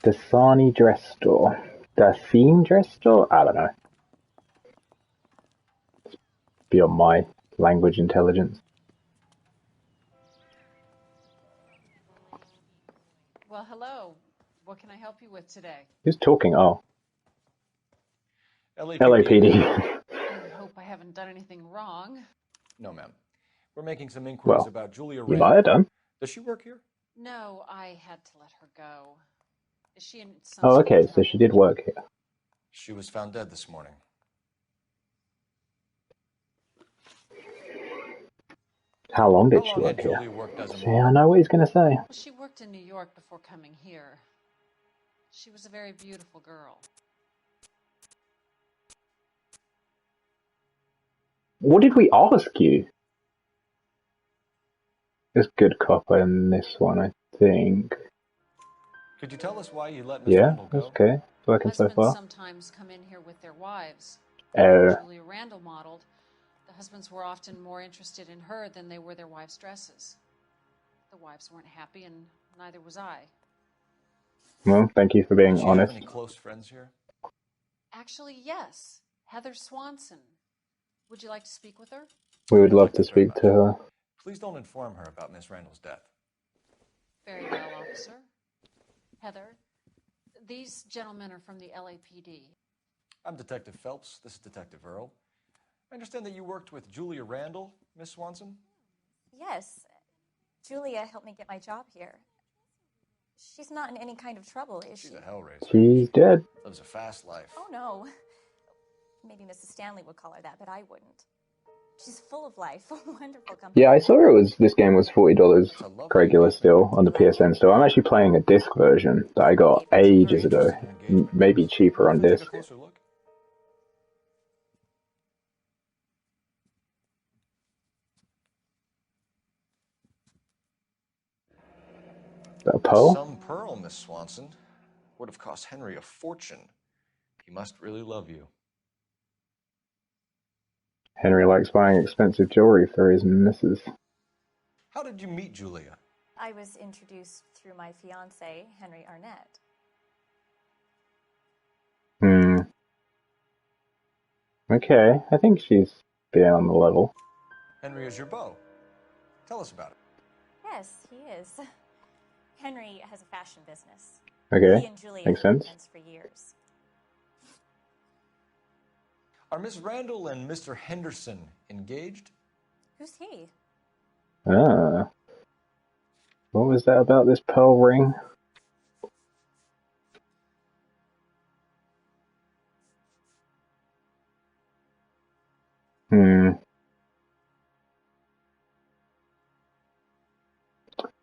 Dasani dress store. Daseem dress store? I don't know. Beyond my language intelligence. Well, hello. What can I help you with today? Who's talking? Oh. LAPD. I hope I haven't done anything wrong. No, ma'am. We're making some inquiries about Julia You Randall. might have done. Does she work here? No, I had to let her go. Is she in some Oh, sort of okay, so trouble? she did work here. She was found dead this morning. How long did How she long work had here? Julia worked as a See, model? I know what he's going to say. Well, she worked in New York before coming here. She was a very beautiful girl. What did we ask you? There's good cop in this one, I think. Could you tell us why you let Miss Yeah, Randall that's go? okay. It's working so Husbands far. sometimes come in here with their wives. Oh. Julia Randall modeled. The husbands were often more interested in her than they were their wives' dresses. The wives weren't happy, and neither was I. Well, thank you for being Did she honest. have any close friends here? Actually, yes. Heather Swanson. Would you like to speak with her? We would I'd love like to that very speak much. to her. Please don't inform her about Miss Randall's death. Very well, officer. Heather, these gentlemen are from the LAPD. I'm Detective Phelps. This is Detective Earl. I understand that you worked with Julia Randall, Miss Swanson? Yes. Julia helped me get my job here. She's not in any kind of trouble, is she? She's a hellraiser. She's dead. Lives a fast life. Oh, no. Maybe Mrs. Stanley would call her that, but I wouldn't. She's full of life, wonderful company. Yeah, I saw this game was $40 regular still on the PSN store. I'm actually playing a disc version that I got ages ago. Maybe cheaper on Take a disc. closer look. A pearl? Some pearl, Miss Swanson. Would have cost Henry a fortune. He must really love you. Henry likes buying expensive jewelry for his missus. How did you meet Julia? I was introduced through my fiancé, Henry Arnett. Okay, I think she's being on the level. Henry is your beau. Tell us about it. Yes, he is. Henry has a fashion business. Okay, He and Julia makes have been sense. friends for years. Are Miss Randall and Mr. Henderson engaged? Who's he? Ah. What was that about this pearl ring?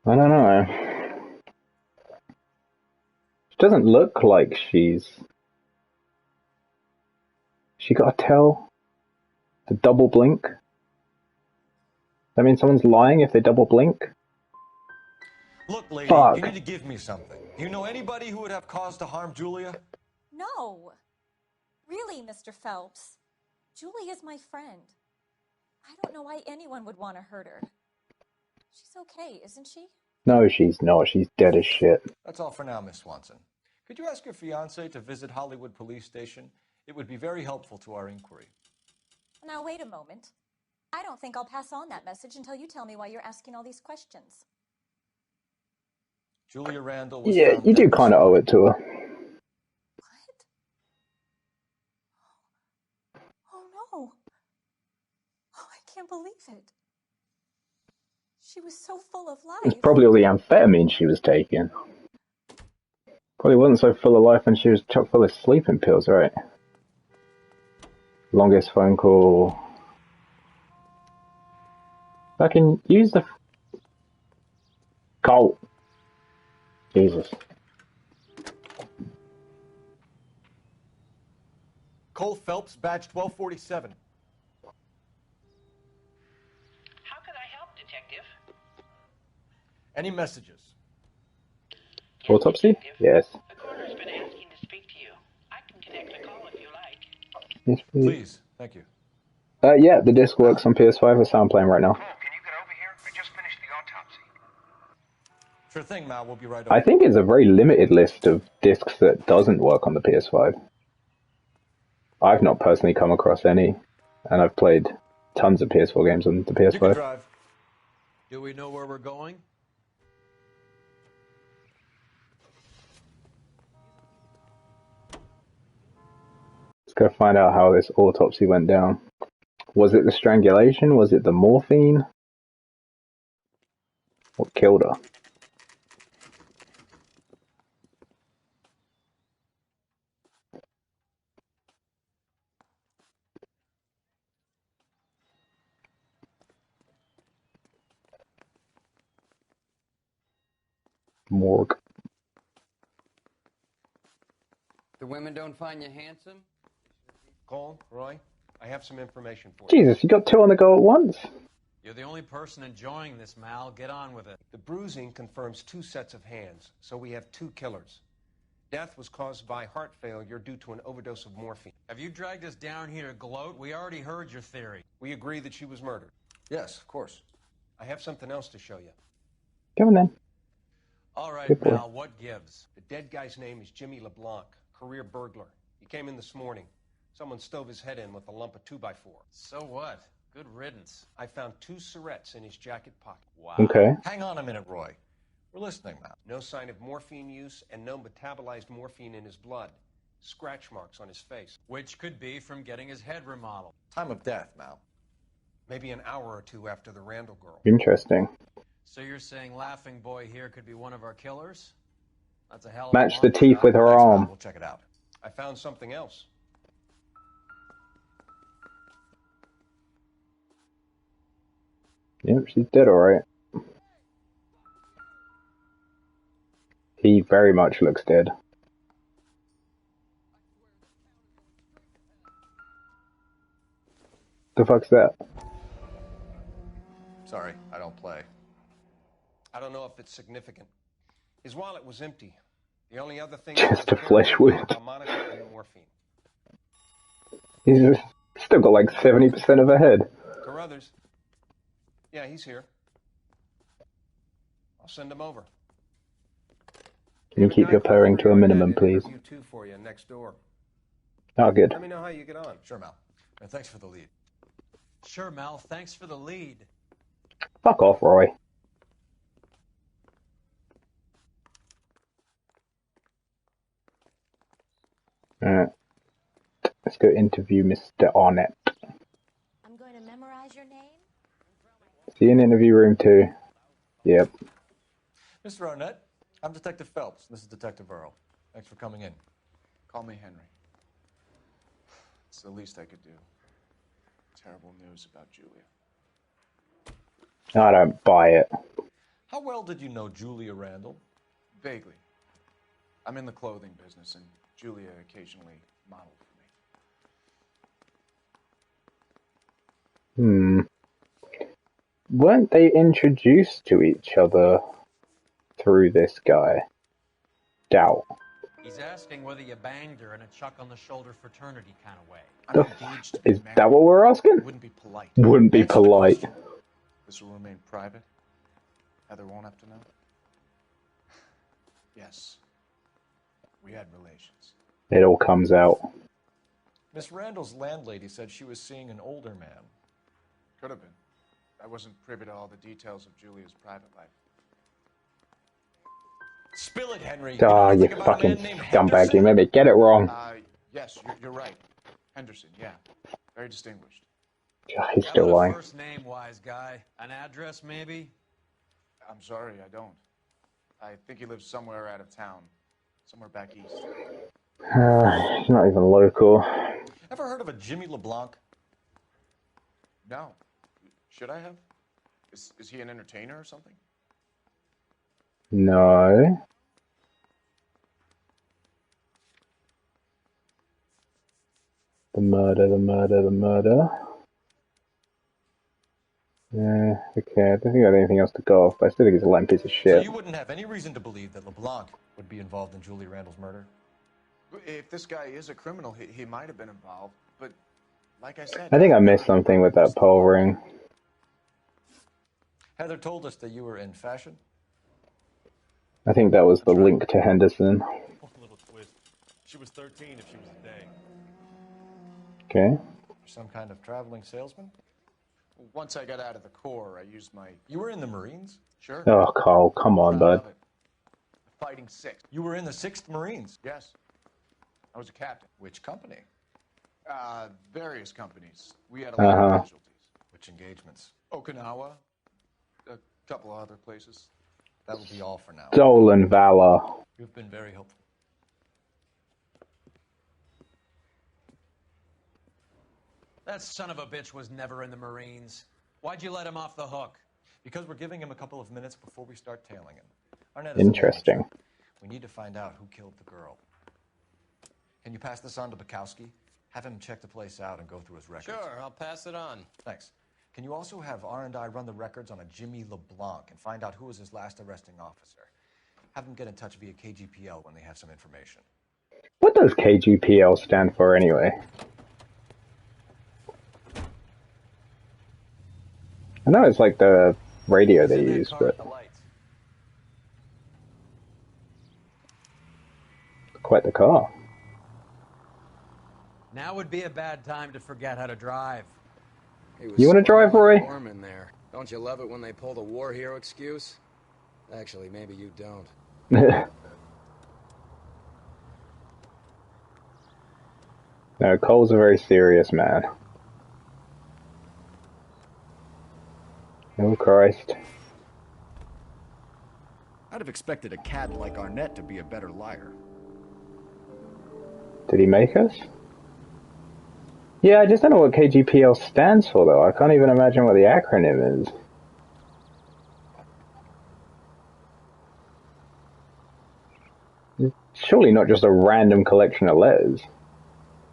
I don't know. She doesn't look like she got a tell? The double blink? That means someone's lying if they double blink? Look, lady, Fuck. you need to give me something. Do you know anybody who would have cause to harm Julia? No. Really, Mr. Phelps. Julie is my friend. I don't know why anyone would want to hurt her. She's okay, isn't she? No, she's not. She's dead as shit. That's all for now, Miss Swanson. Could you ask your fiancé to visit Hollywood Police Station? It would be very helpful to our inquiry. Now, wait a moment. I don't think I'll pass on that message until you tell me why you're asking all these questions. Julia Randall was Yeah, found you dead do this kind of owe morning. it to her. What? Oh, no. Oh, I can't believe it. She was so full of life. It's probably all the amphetamine she was taking. Probably wasn't so full of life when she was chock full of sleeping pills, right? Longest phone call. I can use the... Colt. Jesus. Cole Phelps, badge 1247. How can I help, Detective? Any messages? Yes, Autopsy? Detective. Yes. The coroner's been asking to speak to you. I can connect the call if you like. Yes, please. Please, thank you. Yeah, the disc works on PS5. The sound playing right now. Cole, can you get over here? I just finished the autopsy. Sure thing, Mal. We'll be right over. I think it's a very limited list of discs that doesn't work on the PS5. I've not personally come across any, and I've played tons of PS4 games on the PS5. You can drive. Do we know where we're going? Let's go find out how this autopsy went down. Was it the strangulation? Was it the morphine? What killed her? Morgue. The women don't find you handsome? Cole, Roy, I have some information for you. Jesus, you got two on the go at once? You're the only person enjoying this, Mal. Get on with it. The bruising confirms 2 sets of hands, so we have 2 killers. Death was caused by heart failure due to an overdose of morphine. Have you dragged us down here to gloat? We already heard your theory. We agree that she was murdered. Yes, of course. I have something else to show you. Come on then. All right, Good boy. Mal, what gives? The dead guy's name is Jimmy LeBlanc, career burglar. He came in this morning. Someone stove his head in with a lump of 2x4. So what? Good riddance. I found 2 syrettes in his jacket pocket. Wow. Okay. Hang on a minute, Roy. We're listening now. No sign of morphine use and no metabolized morphine in his blood. Scratch marks on his face. Which could be from getting his head remodeled. Time of death, Mal. Maybe an hour or 2 after the Randall girl. Interesting. So you're saying Laughing Boy here could be one of our killers? That's a hell of Match a the long teeth shot. with her Thanks, Mal. arm. We'll check it out. I found something else. Yep, she's dead alright. He very much looks dead. The fuck's that? Sorry, I don't play. I don't know if it's significant. His wallet was empty. The only other thing Just a flesh wound. harmonica and morphine. He's still got like 70% of a head. Carruthers. Yeah, he's here. I'll send him over. Can you keep your purring to a minimum, please? You 2 for you next door. Oh, good. Let me know how you get on. Sure, Mal. And thanks for the lead. Sure, Mal. Thanks for the lead. Fuck off, Roy. Alright. Let's go interview Mr. Arnett. I'm going to memorize your name. See you in interview room 2. Yep. Mr. Arnett, I'm Detective Phelps. This is Detective Earl. Thanks for coming in. Call me Henry. It's the least I could do. Terrible news about Julia. I don't buy it. How well did you know Julia Randall? Vaguely. I'm in the clothing business, and Julia occasionally modeled for me. Weren't they introduced to each other through this guy? Doubt. He's asking whether you banged her in a chuck-on-the-shoulder fraternity kind of way. I'm engaged to be Is married. that what we're asking? It wouldn't be polite. Wouldn't be Answer the polite. question. This will remain private. Heather won't have to know. Yes. We had relations. It all comes out. Miss Randall's landlady said she was seeing an older man. Could have been. I wasn't privy to all the details of Julia's private life. Spill it, Henry. Ah, you anything about a fucking man named scumbag. Henderson? You made me get it wrong. Yes, you're right. Henderson, yeah. Very distinguished. God, he's How still about a lying. first name, wise guy? An address, maybe? I'm sorry, I don't. I think he lives somewhere out of town. Somewhere back east. He's not even local. Ever heard of a Jimmy LeBlanc? No. Should I have? Is he an entertainer or something? No. The murder. Yeah, okay, I don't think I have anything else to go off, but I still think he's a lame piece of So shit. you wouldn't have any reason to believe that LeBlanc would be involved in Julie Randall's murder? If this guy is a criminal, he might have been involved. But like I said... I think I missed something with that pearl ring. Heather told us that you were in fashion. I think that was the link to Henderson. One little twist. She was 13 if she was a day. Okay. Some kind of traveling salesman? Once I got out of the Corps, I used my... You were in the Marines? Sure. Oh, Carl, come on, Proud bud. of it. Fighting 6th. You were in the 6th Marines? Yes. I was a captain. Which company? Various companies. We had a lot of casualties. Which engagements? Okinawa. A couple of other places. That will be all for now. Dolan Valor. You've been very helpful. That son of a bitch was never in the Marines. Why'd you let him off the hook? Because we're giving him a couple of minutes before we start tailing him. Arnett is Interesting. we need to find out who killed the girl. Can you pass this on to Bukowski? Have him check the place out and go through his records. Sure, I'll pass it on. Thanks. Can you also have R&I run the records on a Jimmy LeBlanc and find out who was his last arresting officer? Have them get in touch via KGPL when they have some information. What does KGPL stand for anyway? I know it's like the radio they use, but quite the car. Now would be a bad time to forget how to drive. You want to drive, Roy? Warm in there. Don't you love it when they pull the war hero excuse? Actually, maybe you don't. No, Cole's a very serious man. Oh, Christ. I'd have expected a cad like Arnett to be a better liar. Did he make us? Yeah, I just don't know what KGPL stands for, though. I can't even imagine what the acronym is. It's surely not just a random collection of letters. It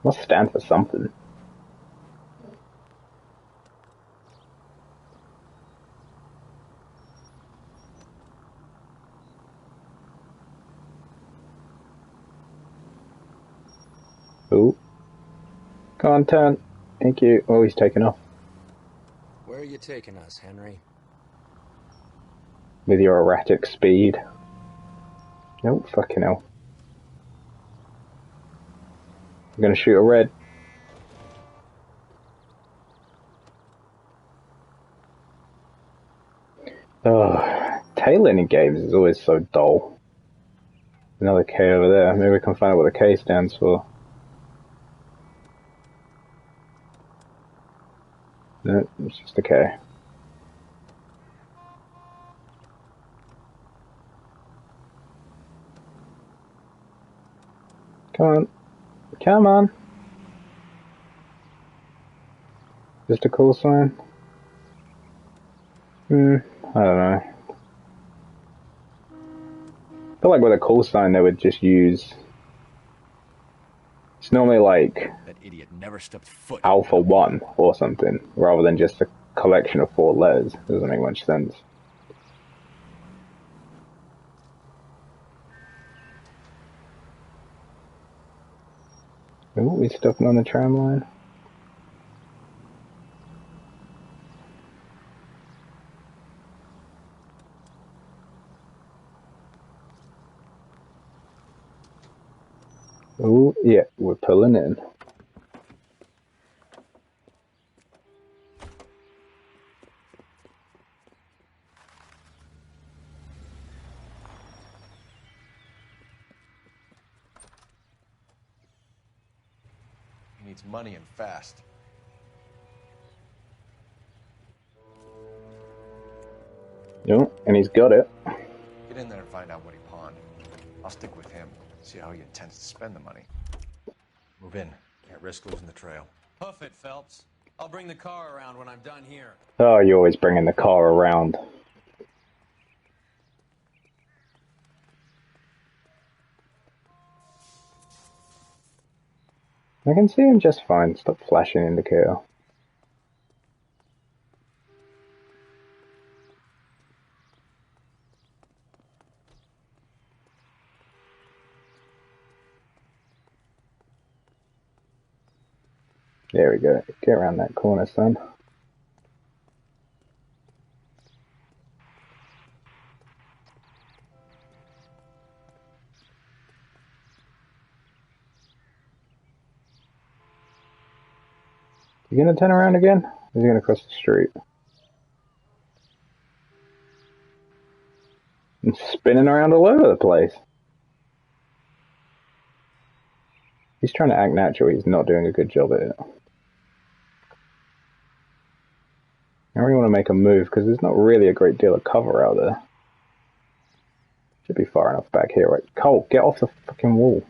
must stand for something. Ooh. Content. Thank you. Oh, he's taken off. Where are you taking us, Henry? With your erratic speed. Nope, fucking hell. I'm gonna shoot a red. Oh, tailing in games is always so dull. Another K over there. Maybe we can find out what the K stands for. No, it's just a K. Come on. Come on. Just a call sign? I don't know. I feel like with a call sign they would just use... It's normally like... That idiot never stepped foot. Alpha 1 or something, rather than just a collection of 4 letters. Doesn't make much sense. Oh, we stopping on the tram line. Oh, yeah, we're pulling in. He needs money and fast. Yep, and he's got it. Get in there and find out what he pawned. I'll stick with him, see how he intends to spend the money. Move in. Can't risk losing the trail. Hoof it, Phelps. I'll bring the car around when I'm done here. Oh, you're always bringing the car around. I can see him just fine. Stop flashing indicator. There we go. Get around that corner, son. You gonna turn around again? Or is he gonna cross the street? And spinning around all over the place. He's trying to act natural, he's not doing a good job at it. I really want to make a move because there's not really a great deal of cover out there. Should be far enough back here, right? Cole, get off the fucking wall.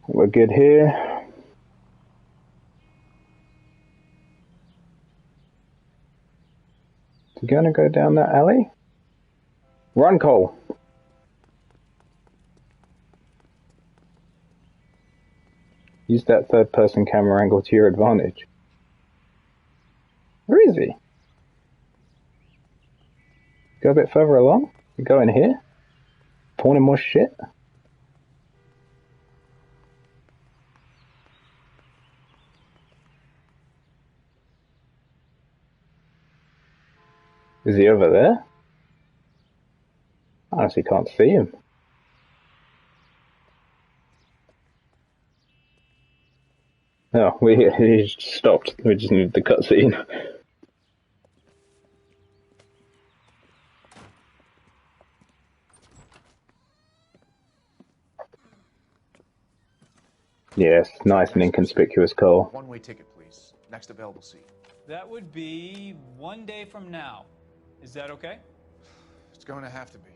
We're good here. Is he gonna go down that alley? Run, Cole! Use that third-person camera angle to your advantage. Where is he? Go a bit further along? Go in here? Pawning more shit? Is he over there? I honestly can't see him. No, he just stopped. We just need the cutscene. Yes, nice and inconspicuous, Cole. One-way ticket, please. Next available seat. That would be 1 day from now. Is that okay? It's going to have to be.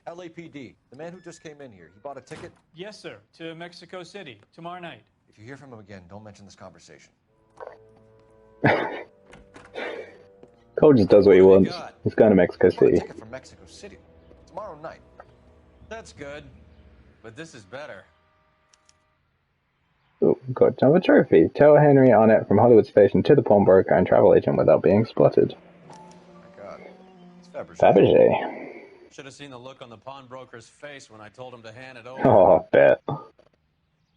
LAPD, the man who just came in here, he bought a ticket? Yes, sir. To Mexico City, tomorrow night. If you hear from him again, don't mention this conversation. Cole just does what he wants. He's going to Mexico City. A ticket from Mexico City. Tomorrow night. That's good. But this is better. Oh, got another trophy. Tell Henry Arnett from Hollywood Station to the pawnbroker and travel agent without being spotted. Oh my god. It's Fabergé. Fabergé. Should have seen the look on the pawnbroker's face when I told him to hand it over. Oh, I bet.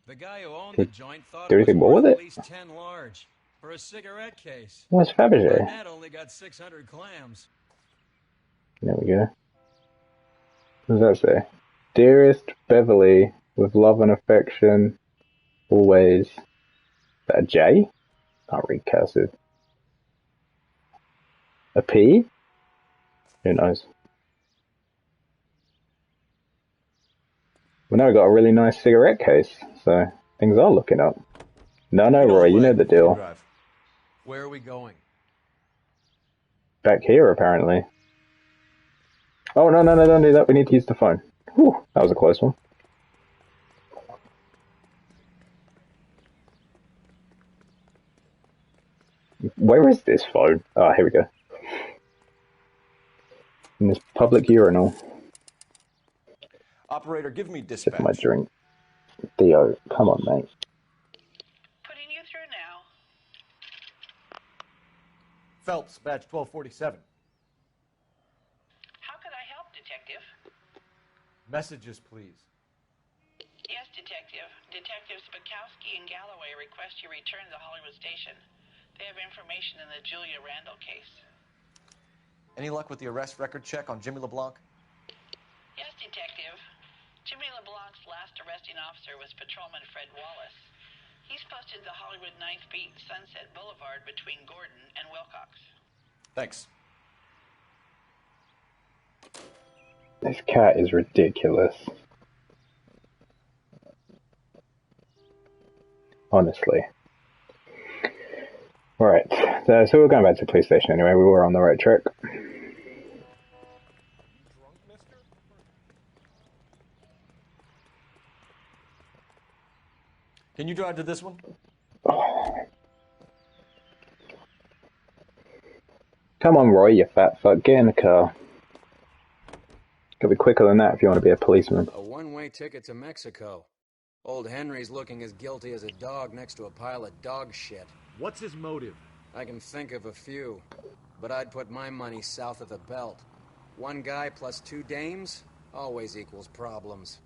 The guy who owned the joint thought do it anything was more with worth it? at least 10 large for a cigarette case. What's Fabergé? Arnett only got 600 clams. There we go. What does that say? Dearest Beverly, with love and affection, always. Is that a J? Can't read cursive. A P? Who knows? Well, now we've got a really nice cigarette case, so things are looking up. No, Roy, you know the deal. Where are we going? Back here, apparently. Oh, no, don't do that. We need to use the phone. Whew, that was a close one. Where is this phone? Oh, here we go. In this public urinal. Operator, give me dispatch. Sip my drink. Theo, come on, mate. Putting you through now. Phelps, badge 1247. How could I help, Detective? Messages, please. Yes, Detective. Detectives Bukowski and Galloway request you return to the Hollywood Station. They have information in the Julia Randall case. Any luck with the arrest record check on Jimmy LeBlanc? Yes, Detective. Jimmy LeBlanc's last arresting officer was Patrolman Fred Wallace. He's posted the Hollywood 9th Beat Sunset Boulevard between Gordon and Wilcox. Thanks. This cat is ridiculous. Honestly. Alright, so we're going back to the police station anyway. We were on the right track. Can you drive to this one? Oh. Come on, Roy, you fat fuck. Get in the car. Gotta be quicker than that if you want to be a policeman. A one-way ticket to Mexico. Old Henry's looking as guilty as a dog next to a pile of dog shit. What's his motive? I can think of a few, but I'd put my money south of the belt. One guy plus 2 dames? always equals problems.